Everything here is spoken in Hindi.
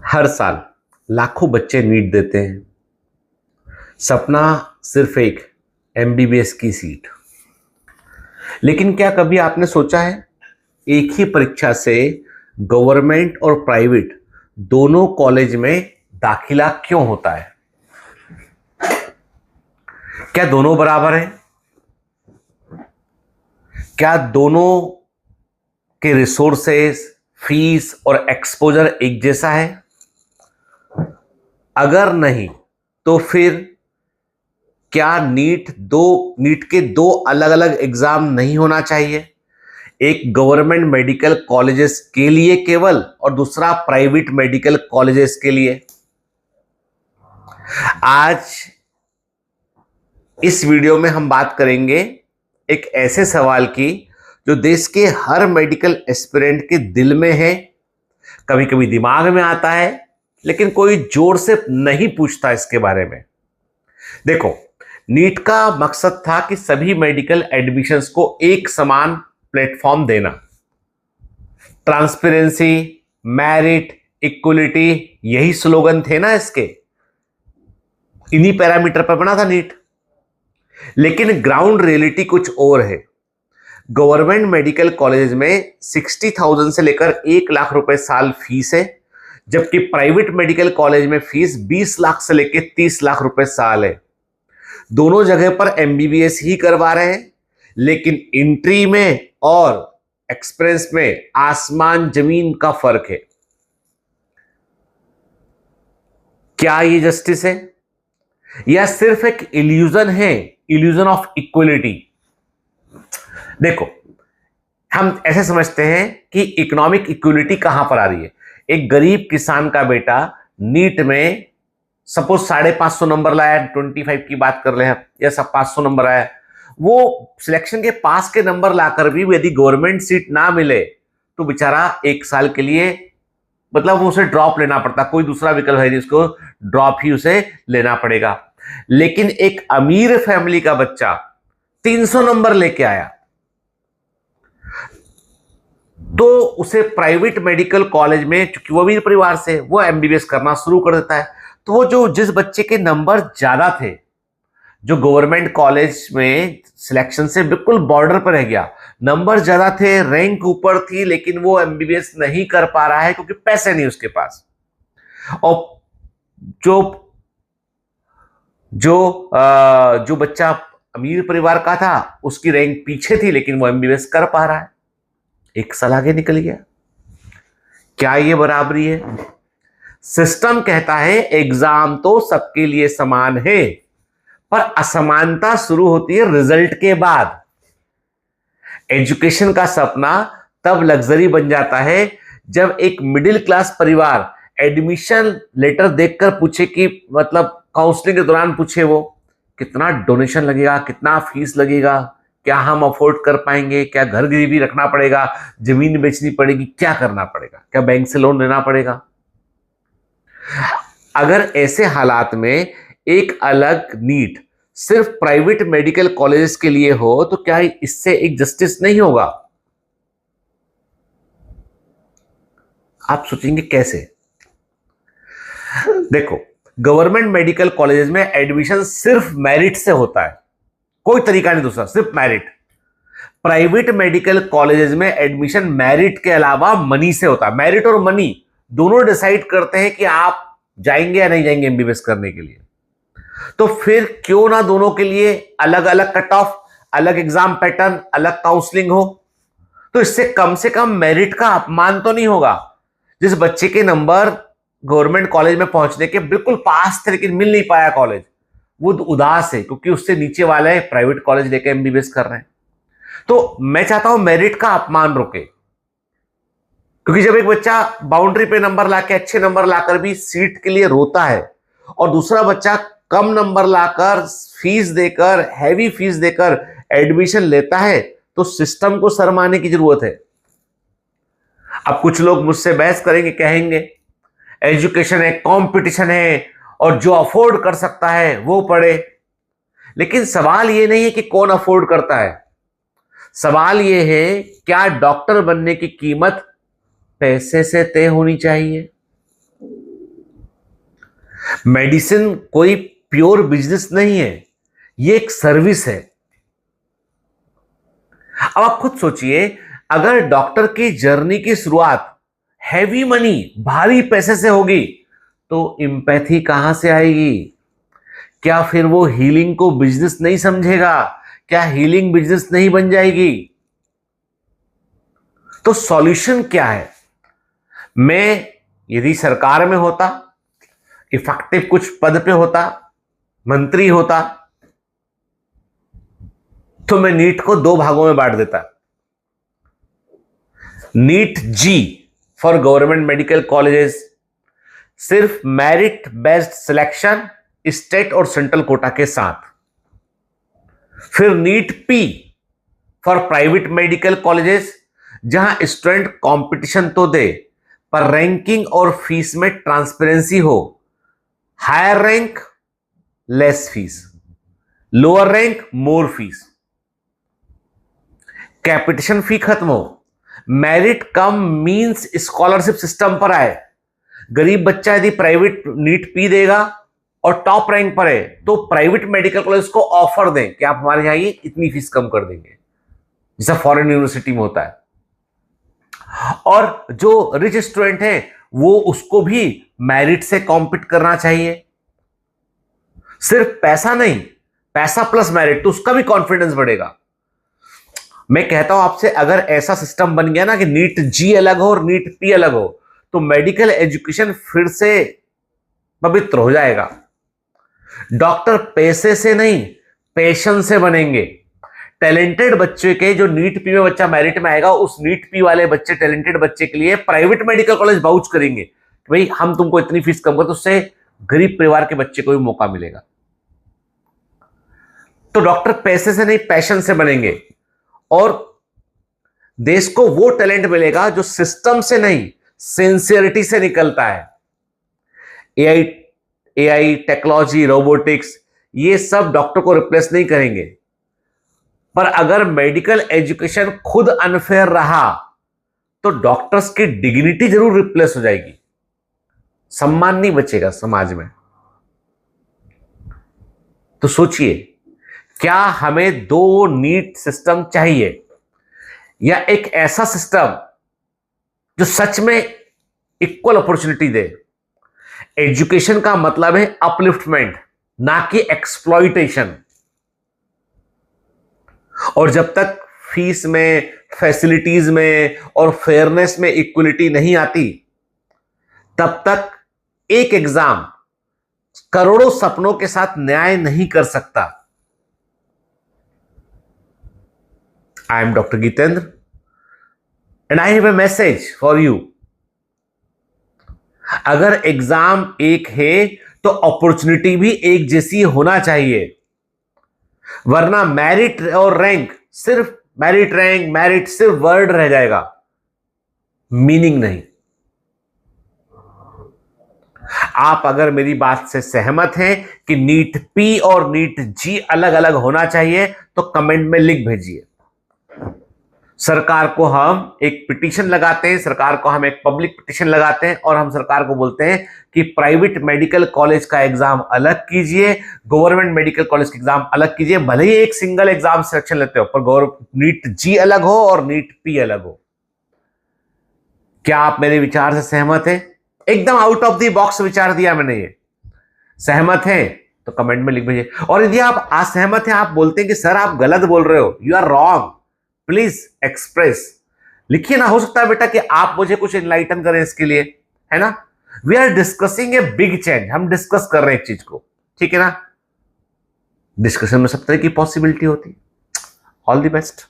हर साल लाखों बच्चे नीट देते हैं। सपना सिर्फ एक एमबीबीएस की सीट। लेकिन क्या कभी आपने सोचा है, एक ही परीक्षा से गवर्नमेंट और प्राइवेट दोनों कॉलेज में दाखिला क्यों होता है? क्या दोनों बराबर हैं? क्या दोनों के रिसोर्सेस, फीस और एक्सपोजर एक जैसा है? अगर नहीं, तो फिर क्या नीट के दो अलग अलग एग्जाम नहीं होना चाहिए? एक गवर्नमेंट मेडिकल कॉलेजेस के लिए केवल और दूसरा प्राइवेट मेडिकल कॉलेजेस के लिए। आज इस वीडियो में हम बात करेंगे एक ऐसे सवाल की जो देश के हर मेडिकल एस्पिरेंट के दिल में है, कभी कभी दिमाग में आता है, लेकिन कोई जोर से नहीं पूछता इसके बारे में। देखो, नीट का मकसद था कि सभी मेडिकल एडमिशंस को एक समान प्लेटफॉर्म देना। ट्रांसपेरेंसी, मेरिट, इक्वलिटी, यही स्लोगन थे ना इसके। इन्हीं पैरामीटर पर बना था नीट। लेकिन ग्राउंड रियलिटी कुछ और है। गवर्नमेंट मेडिकल कॉलेज में 60,000 से लेकर 1 लाख रुपए साल फीस है, जबकि प्राइवेट मेडिकल कॉलेज में फीस 20 लाख से लेकर 30 लाख रुपए साल है। दोनों जगह पर एमबीबीएस ही करवा रहे हैं, लेकिन एंट्री में और एक्सपीरियंस में आसमान जमीन का फर्क है। क्या ये जस्टिस है या सिर्फ एक इल्यूजन है, इल्यूजन ऑफ इक्वलिटी? देखो, हम ऐसे समझते हैं कि इकोनॉमिक इक्वलिटी कहां पर आ रही है। एक गरीब किसान का बेटा नीट में सपोज 550 नंबर लाया, 25 की बात कर ले हैं, या सब 500 नंबर आया, वो सिलेक्शन के पास के नंबर लाकर भी यदि गवर्नमेंट सीट ना मिले तो बेचारा 1 साल के लिए, मतलब वो उसे ड्रॉप लेना पड़ता, कोई दूसरा विकल्प है जिसको ड्रॉप ही उसे लेना पड़ेगा। लेकिन एक अमीर फैमिली का बच्चा 300 नंबर लेके आया तो उसे प्राइवेट मेडिकल कॉलेज में, क्योंकि वो अमीर परिवार से, वो एमबीबीएस करना शुरू कर देता है। तो वो जिस बच्चे के नंबर ज्यादा थे, जो गवर्नमेंट कॉलेज में सिलेक्शन से बिल्कुल बॉर्डर पर रह गया, नंबर ज्यादा थे, रैंक ऊपर थी, लेकिन वो एमबीबीएस नहीं कर पा रहा है क्योंकि पैसे नहीं उसके पास। और जो जो जो बच्चा अमीर परिवार का था, उसकी रैंक पीछे थी, लेकिन वो एमबीबीएस कर पा रहा है, 1 साल आगे निकल गया। क्या ये बराबरी है? सिस्टम कहता है एग्जाम तो सबके लिए समान है, पर असमानता शुरू होती है रिजल्ट के बाद। एजुकेशन का सपना तब लग्जरी बन जाता है जब एक मिडिल क्लास परिवार एडमिशन लेटर देखकर पूछे कि, मतलब काउंसलिंग के दौरान पूछे, वो कितना डोनेशन लगेगा, कितना फीस लगेगा, क्या हम अफोर्ड कर पाएंगे, क्या घर गिरवी रखना पड़ेगा, जमीन बेचनी पड़ेगी, क्या करना पड़ेगा, क्या बैंक से लोन लेना पड़ेगा। अगर ऐसे हालात में एक अलग नीट सिर्फ प्राइवेट मेडिकल कॉलेजेस के लिए हो तो क्या इससे एक जस्टिस नहीं होगा? आप सोचेंगे कैसे? देखो, गवर्नमेंट मेडिकल कॉलेजेस में एडमिशन सिर्फ मेरिट से होता है, कोई तरीका नहीं दूसरा, सिर्फ मेरिट। प्राइवेट मेडिकल कॉलेजेस में एडमिशन मेरिट के अलावा मनी से होता है। मेरिट और मनी दोनों डिसाइड करते हैं कि आप जाएंगे या नहीं जाएंगे एमबीबीएस करने के लिए। तो फिर क्यों ना दोनों के लिए अलग अलग कट ऑफ, अलग एग्जाम पैटर्न, अलग काउंसलिंग हो? तो इससे कम से कम मेरिट का अपमान तो नहीं होगा। जिस बच्चे के नंबर गवर्नमेंट कॉलेज में पहुंचने के बिल्कुल पास थे लेकिन मिल नहीं पाया कॉलेज, वो उदास है क्योंकि उससे नीचे वाले प्राइवेट कॉलेज लेके एमबीबीएस कर रहे हैं। तो मैं चाहता हूं मेरिट का अपमान रुके, क्योंकि जब एक बच्चा बाउंड्री पे नंबर लाके, अच्छे नंबर लाकर भी सीट के लिए रोता है, और दूसरा बच्चा कम नंबर लाकर, फीस देकर, हैवी फीस देकर एडमिशन लेता है, तो सिस्टम को शर्माने की जरूरत है। अब कुछ लोग मुझसे बहस करेंगे, कहेंगे एजुकेशन है, कंपटीशन है, और जो अफोर्ड कर सकता है वो पढ़े। लेकिन सवाल ये नहीं है कि कौन अफोर्ड करता है, सवाल ये है क्या डॉक्टर बनने की कीमत पैसे से तय होनी चाहिए? मेडिसिन कोई प्योर बिजनेस नहीं है, ये एक सर्विस है। अब आप खुद सोचिए, अगर डॉक्टर की जर्नी की शुरुआत हैवी मनी, भारी पैसे से होगी, तो एम्पैथी कहां से आएगी? क्या फिर वो हीलिंग को बिजनेस नहीं समझेगा? क्या हीलिंग बिजनेस नहीं बन जाएगी? तो सॉल्यूशन क्या है? मैं यदि सरकार में होता, इफेक्टिव कुछ पद पे होता, मंत्री होता, तो मैं नीट को 2 भागों में बांट देता। NEET G for government medical colleges, सिर्फ मेरिट बेस्ड सिलेक्शन स्टेट और सेंट्रल कोटा के साथ। फिर NEET P for private medical colleges, जहां स्टूडेंट कंपटीशन तो दे पर रैंकिंग और फीस में ट्रांसपेरेंसी हो। Higher rank less fees, lower rank more fees, capitation fee खत्म हो, merit cum means scholarship system पर आए। गरीब बच्चा यदि प्राइवेट नीट पी देगा और टॉप रैंक पर है, तो प्राइवेट मेडिकल कॉलेज को ऑफर दें कि आप हमारे यहां इतनी फीस कम कर देंगे, जैसा फॉरेन यूनिवर्सिटी में होता है। और जो रिच स्टूडेंट है वो उसको भी मेरिट से कॉम्पीट करना चाहिए, सिर्फ पैसा नहीं, पैसा प्लस मेरिट, तो उसका भी कॉन्फिडेंस बढ़ेगा। मैं कहता हूं आपसे, अगर ऐसा सिस्टम बन गया ना कि नीट जी अलग हो और नीट पी अलग हो, तो मेडिकल एजुकेशन फिर से पवित्र हो जाएगा। डॉक्टर पैसे से नहीं, पैशन से बनेंगे। टैलेंटेड बच्चे के, जो नीट पी में बच्चा मेरिट में आएगा, उस नीट पी वाले बच्चे, टैलेंटेड बच्चे के लिए प्राइवेट मेडिकल कॉलेज वाउच करेंगे कि भाई हम तुमको इतनी फीस कम कर, तो उससे गरीब परिवार के बच्चे को भी मौका मिलेगा। तो डॉक्टर पैसे से नहीं, पैशन से बनेंगे और देश को वो टैलेंट मिलेगा जो सिस्टम से नहीं, सिंसियरिटी से निकलता है। एआई टेक्नोलॉजी, रोबोटिक्स, ये सब डॉक्टर को रिप्लेस नहीं करेंगे, पर अगर मेडिकल एजुकेशन खुद अनफेयर रहा तो डॉक्टर्स की डिग्निटी जरूर रिप्लेस हो जाएगी, सम्मान नहीं बचेगा समाज में। तो सोचिए, क्या हमें 2 नीट सिस्टम चाहिए या एक ऐसा सिस्टम जो सच में इक्वल अपॉर्चुनिटी दे? एजुकेशन का मतलब है अपलिफ्टमेंट, ना कि एक्सप्लॉइटेशन। और जब तक फीस में, फैसिलिटीज में और फेयरनेस में इक्वलिटी नहीं आती, तब तक एक एग्जाम करोड़ों सपनों के साथ न्याय नहीं कर सकता। I am doctor Geetendra and I have a message for you. अगर एग्जाम एक है तो अपॉर्चुनिटी भी एक जैसी होना चाहिए, वरना मेरिट और रैंक सिर्फ मेरिट, रैंक, मेरिट सिर्फ वर्ड रह जाएगा, मीनिंग नहीं। आप अगर मेरी बात से सहमत हैं कि नीट पी और नीट जी अलग अलग होना चाहिए, तो कमेंट में लिख भेजिए। सरकार को हम एक पिटीशन लगाते हैं, सरकार को हम एक पब्लिक पिटीशन लगाते हैं और हम सरकार को बोलते हैं कि प्राइवेट मेडिकल कॉलेज का एग्जाम अलग कीजिए, गवर्नमेंट मेडिकल कॉलेज का एग्जाम अलग कीजिए। भले ही एक सिंगल एग्जाम सिलेक्शन लेते हो, पर नीट जी अलग हो और नीट पी अलग हो। क्या आप मेरे विचार से सहमत हैं? एकदम आउट ऑफ द बॉक्स विचार दिया मैंने। ये सहमत हैं तो कमेंट में लिख भेजिए। और यदि आप असहमत हैं, आप बोलते हैं कि सर आप गलत बोल रहे हो, you are wrong, please express, लिखिए ना। हो सकता है बेटा कि आप मुझे कुछ इनलाइटन करें इसके लिए, है ना। We are discussing a big change, हम डिस्कस कर रहे हैं एक चीज को, ठीक है ना। डिस्कशन में सब तरह की पॉसिबिलिटी होती है। All the best.